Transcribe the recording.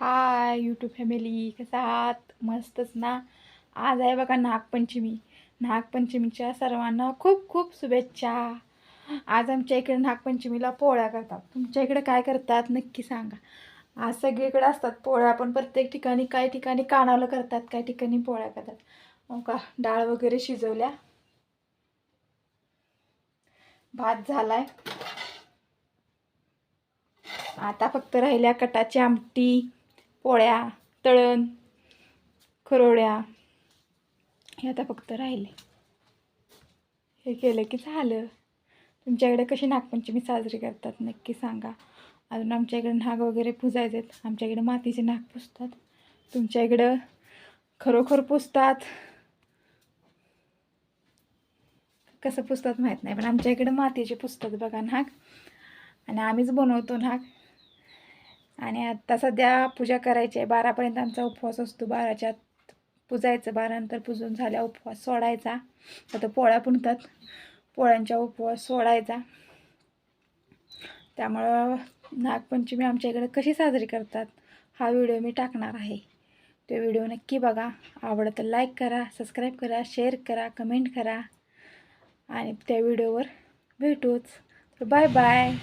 Hi YouTube family, कसा आहात? मस्तच ना. आज आहे बघा नागपंचमी. नागपंचमीच्या सर्वांना खूप खूप शुभेच्छा. आज आमच्या इकडे नागपंचमीला पोळ्या करतात. तुमच्या इकडे काय करतात नक्की सांगा. आज सगळीकडे असतात पोळ्या, पण प्रत्येक ठिकाणी काही ठिकाणी कानावलं करतात, काही ठिकाणी पोळ्या करतात. मग का डाळ वगैरे शिजवल्या, भात झालाय, आता फक्त राहिल्या कटाची आमटी, पोळ्या, तळण, कुरवड्या हे आता फक्त राहिले. हे केलं की झालं. तुमच्याकडे कशी नागपंचमी साजरी करतात नक्की सांगा. अजून आमच्या इकडे नाग वगैरे पुजायचे आहेत. आमच्या इकडे मातीचे नाग पुजतात. तुमच्या इकडं खरोखर पुजतात, कसं पुजतात माहीत नाही, पण आमच्या इकडे मातीचे पुजतात बघा नाग. आणि आम्हीच बनवतो नाग. आणि आता सध्या पूजा करायची आहे. 12पर्यंत आमचा उपवास असतो. 12च्या आत पुजायचं. 12 नंतर पुजून झाल्या उपवास सोडायचा. आता पोळ्या पुणतात, पोळ्यांच्या उपवास सोडायचा. त्यामुळं नागपंचमी आमच्या इकडे कशी साजरी करतात हा व्हिडिओ मी टाकणार आहे. तो व्हिडिओ नक्की बघा. आवडलं तर लाईक करा, सबस्क्राईब करा, शेअर करा, कमेंट करा. आणि त्या व्हिडिओवर भेटूच. Bye bye.